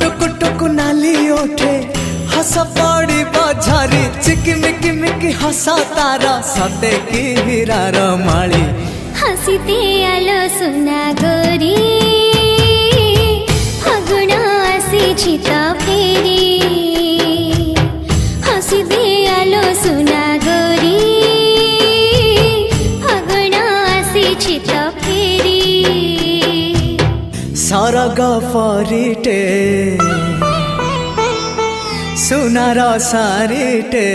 टुक टुक नाली ओठे हस पड़ी बझारी चिकिमिकी मिकी हसा तारा सते की हीरार माली हसीते आलो सुना गोरी फागुण आसी तो फेरी हसीते आलो सुना गोरी फागुण आसी तो फेरी सरग परिटे सुनार सारिटे